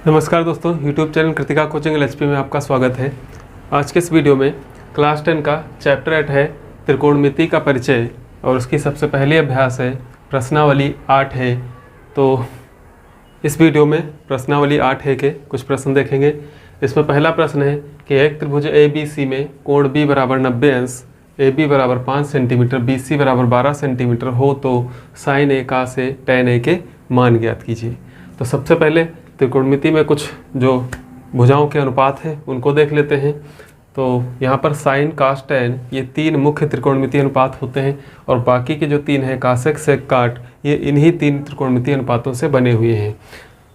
नमस्कार दोस्तों, YouTube channel Kritika coaching LHP में आपका स्वागत है। आज के इस वीडियो में क्लास 10 का चैप्टर 8 है त्रिकोणमिति का परिचय और उसकी सबसे पहली अभ्यास है प्रश्नावली 8 है। तो इस वीडियो में प्रश्नावली 8 है के कुछ प्रश्न देखेंगे। इसमें पहला प्रश्न है कि एक त्रिभुज ABC में कोण B बराबर 90 अंश, AB बराबर 5 सेंटीमीटर, BC बराबर 12 सेंटीमीटर हो तो साइन A का से tan A के मान ज्ञात कीजिए। तो सबसे पहले त्रिकोणमिति में कुछ जो भुजाओं के अनुपात हैं उनको देख लेते हैं। तो यहाँ पर साइन, कास, टैन ये तीन मुख्य त्रिकोणमिति अनुपात होते हैं और बाकी के जो तीन हैं कासेक, सेक, काट, ये इन्हीं तीन त्रिकोणमिति अनुपातों से बने हुए हैं।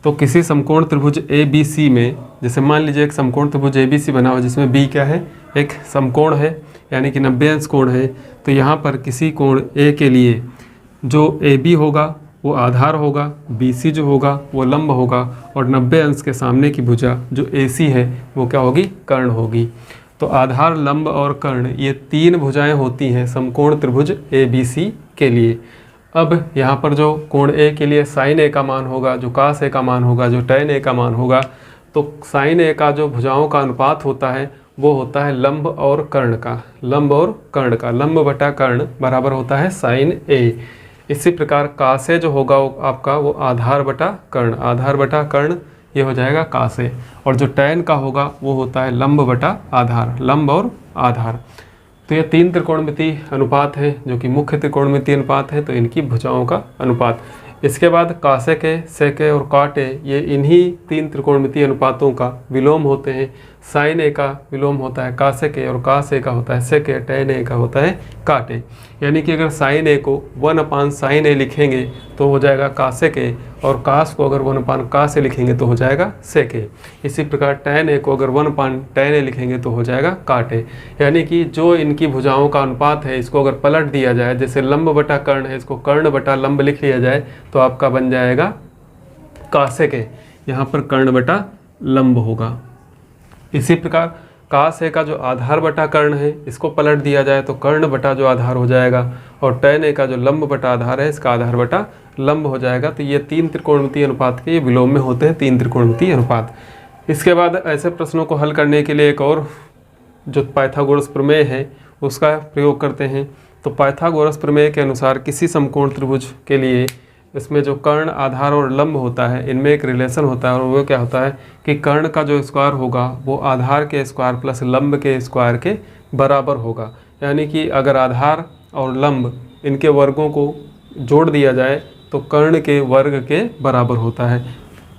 तो किसी समकोण त्रिभुज ABC में, जैसे मान लीजिए एक समकोण त्रिभुज ABC बना हुआ जिसमें B क्या है, एक समकोण है यानी कि 90 अंश कोण है। तो यहाँ पर किसी कोण A के लिए जो AB होगा वो आधार होगा, BC जो होगा वो लंब होगा और 90 अंश के सामने की भुजा जो AC है वो क्या होगी, कर्ण होगी। तो आधार, लंब और कर्ण ये तीन भुजाएं होती हैं समकोण त्रिभुज ABC के लिए। अब यहाँ पर जो कोण A के लिए साइन A का मान होगा, जो कास A का मान होगा, जो टैन A का मान होगा, तो साइन A का जो भुजाओं का अनुपात होता है वो होता है लंब और कर्ण का। लंब और कर्ण का, लंब बटा कर्ण बराबर होता है साइन A। इसी प्रकार कासे जो होगा वो आपका वो आधार बटा कर्ण, आधार बटा कर्ण ये हो जाएगा कासे। और जो टैन का होगा वो होता है लंब बटा आधार, लंब और आधार। तो ये तीन त्रिकोणमिति अनुपात है जो कि मुख्य त्रिकोणमिति अनुपात है, तो इनकी भुजाओं का अनुपात। इसके बाद कासे के, सेके और काटे ये इन्हीं तीन त्रिकोणमिति अनुपातों का विलोम होते हैं। साइन A का विलोम होता है कासे के और कास A का होता है सेके, टैन A का होता है काटे। यानी कि अगर साइन A को 1/sin A लिखेंगे तो हो जाएगा कासे के और कास को अगर 1/कास A लिखेंगे तो हो जाएगा सेके। इसी प्रकार टैन A को अगर 1/tan A लिखेंगे तो हो जाएगा काटे। यानी कि जो इनकी भुजाओं का अनुपात है इसको अगर पलट दिया जाए, जैसे लंब बटा कर्ण है इसको कर्ण बटा लंब लिख लिया जाए तो आपका बन जाएगा कासे के, यहाँ पर कर्ण बटा लंब होगा। इसी प्रकार कास A का जो आधार बटा कर्ण है इसको पलट दिया जाए तो कर्ण बटा जो आधार हो जाएगा और टैन A का जो लंब बटा आधार है इसका आधार बटा लंब हो जाएगा। तो ये तीन त्रिकोणमिति अनुपात के ये विलोम में होते हैं, तीन त्रिकोणमिति अनुपात। इसके बाद ऐसे प्रश्नों को हल करने के लिए एक और जो पाइथागोरस प्रमेय है उसका प्रयोग करते हैं। तो पाइथागोरस प्रमेय के अनुसार किसी समकोण त्रिभुज के लिए इसमें जो कर्ण, आधार और लंब होता है इनमें एक रिलेशन होता है और वो क्या होता है कि कर्ण का जो स्क्वायर होगा वो आधार के स्क्वायर प्लस लंब के स्क्वायर के बराबर होगा। यानी कि अगर आधार और लंब इनके वर्गों को जोड़ दिया जाए तो कर्ण के वर्ग के बराबर होता है।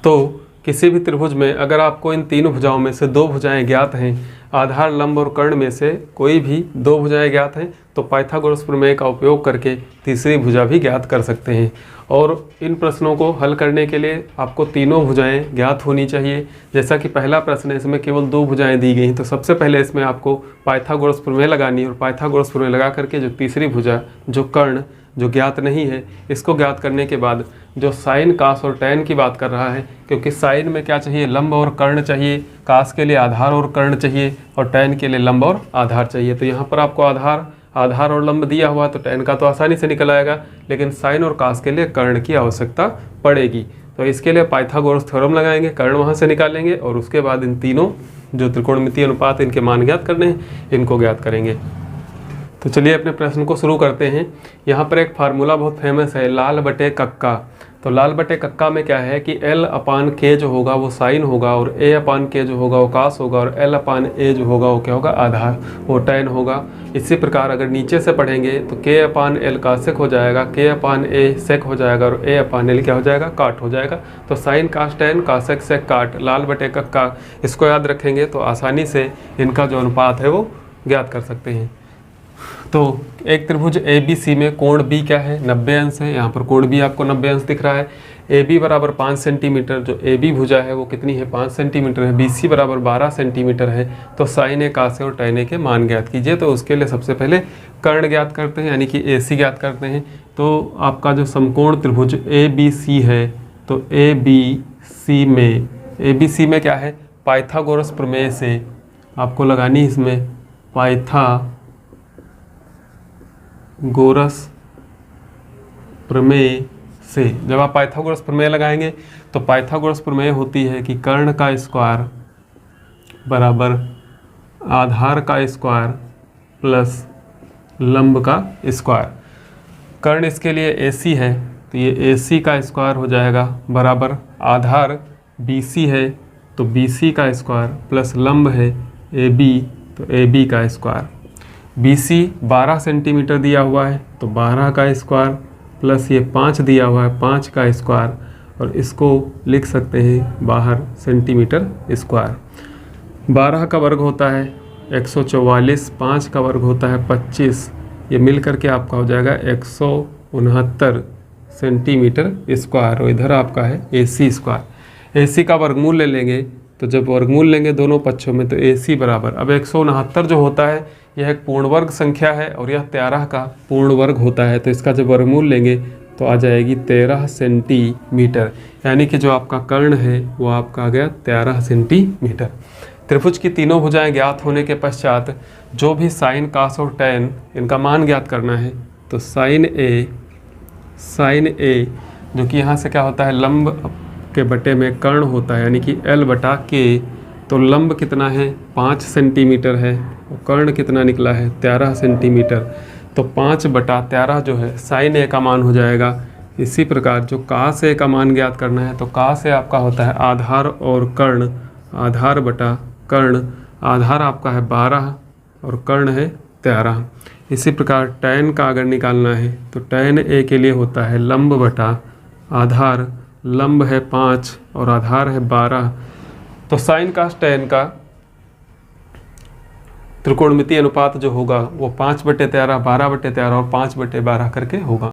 तो किसी भी त्रिभुज में अगर आपको इन तीनों भुजाओं में से दो भुजाएं ज्ञात हैं, आधार, लंब और कर्ण में से कोई भी दो भुजाएं ज्ञात हैं, तो पाइथागोरस प्रमेय का उपयोग करके तीसरी भुजा भी ज्ञात कर सकते हैं। और इन प्रश्नों को हल करने के लिए आपको तीनों भुजाएं ज्ञात होनी चाहिए। जैसा कि पहला प्रश्न है इसमें केवल दो भुजाएं दी गई हैं, तो सबसे पहले इसमें आपको पाइथागोरस प्रमेय लगानी है और पाइथागोरस प्रमेय लगा करके जो तीसरी भुजा जो कर्ण जो ज्ञात नहीं है इसको ज्ञात करने के बाद जो साइन, कास और टैन की बात कर रहा है, क्योंकि साइन में क्या चाहिए, लंब और कर्ण चाहिए, कास के लिए आधार और कर्ण चाहिए और टैन के लिए लंब और आधार चाहिए। तो यहाँ पर आपको आधार और लंब दिया हुआ तो टैन का तो आसानी से निकल आएगा, लेकिन साइन और कास के लिए कर्ण की आवश्यकता पड़ेगी। तो इसके लिए पाइथागोरस थ्योरम लगाएंगे, कर्ण वहाँ से निकालेंगे और उसके बाद इन तीनों जो त्रिकोणमिति अनुपात इनके मान ज्ञात करने हैं इनको ज्ञात करेंगे। तो चलिए अपने प्रश्न को शुरू करते हैं। यहाँ पर एक फार्मूला बहुत फेमस है, लाल बटे कक्का। तो लाल बटे कक्का में क्या है कि L/K जो होगा वो साइन होगा और A/K जो होगा वो कास होगा और L/A जो होगा वो क्या होगा, आधार, वो टैन होगा। इसी प्रकार अगर नीचे से पढ़ेंगे तो K/L कासेक हो जाएगा, K/A सेक हो जाएगा और A/L क्या हो जाएगा, काट हो जाएगा। तो साइन, कास, टैन, कासेक, सेक, काट, लाल बटे कक्का, इसको याद रखेंगे तो आसानी से इनका जो अनुपात है वो ज्ञात कर सकते हैं। तो एक त्रिभुज ABC में कोण B क्या है, 90 अंश है। यहाँ पर कोण B आपको 90 अंश दिख रहा है। AB बराबर 5 सेंटीमीटर, जो AB भुजा है वो कितनी है, 5 सेंटीमीटर है। BC बराबर 12 सेंटीमीटर है। तो साइन A, कास A और टैन A के मान ज्ञात कीजिए। तो उसके लिए सबसे पहले कर्ण ज्ञात करते हैं यानी कि AC ज्ञात करते हैं। तो आपका जो समकोण त्रिभुज ABC है तो ABC में क्या है, पाइथागोरस प्रमेय से आपको लगानी इसमें पाइथागोरस प्रमेय से। जब आप पाइथागोरस प्रमेय लगाएंगे तो पाइथागोरस प्रमेय होती है कि कर्ण का स्क्वायर बराबर आधार का स्क्वायर प्लस लंब का स्क्वायर। कर्ण इसके लिए AC है तो ये AC का स्क्वायर हो जाएगा बराबर आधार BC है तो BC का स्क्वायर प्लस लंब है AB तो AB का स्क्वायर। BC 12 सेंटीमीटर दिया हुआ है तो 12 का स्क्वायर प्लस ये 5 दिया हुआ है 5 का स्क्वायर, और इसको लिख सकते हैं बाहर सेंटीमीटर स्क्वायर। 12 का वर्ग होता है 144, 5 का वर्ग होता है 25, ये मिल करके आपका हो जाएगा 169 सेंटीमीटर स्क्वायर। और इधर आपका है AC स्क्वायर। AC का वर्गमूल ले लेंगे तो जब वर्गमूल लेंगे दोनों पक्षों में तो AC बराबर, अब 169 जो होता है यह एक पूर्ण वर्ग संख्या है और यह 13 का पूर्ण वर्ग होता है, तो इसका जब वर्गमूल लेंगे तो आ जाएगी 13 सेंटीमीटर। यानी कि जो आपका कर्ण है वो आपका आ गया 13 सेंटीमीटर। त्रिभुज की तीनों भुजाएं ज्ञात होने के पश्चात जो भी साइन, कास और टैन इनका मान ज्ञात करना है तो साइन ए जो कि यहाँ से क्या होता है लंब के बटे में कर्ण होता है यानी कि L बटा K, तो लंब कितना है 5 सेंटीमीटर है और कर्ण कितना निकला है 13 सेंटीमीटर, तो 5 बटा 13 जो है साइन A का मान हो जाएगा। इसी प्रकार जो कास A का मान ज्ञात करना है तो कास A आपका होता है आधार और कर्ण, आधार बटा कर्ण, आधार आपका है 12 और कर्ण है 13। इसी प्रकार टैन का अगर निकालना है तो टैन A के लिए होता है लंब बटा आधार, लंब है 5 और आधार है 12, तो साइन कास टैन का त्रिकोणमितीय अनुपात जो होगा वो 5/13, 12/13 और 5/12 करके होगा।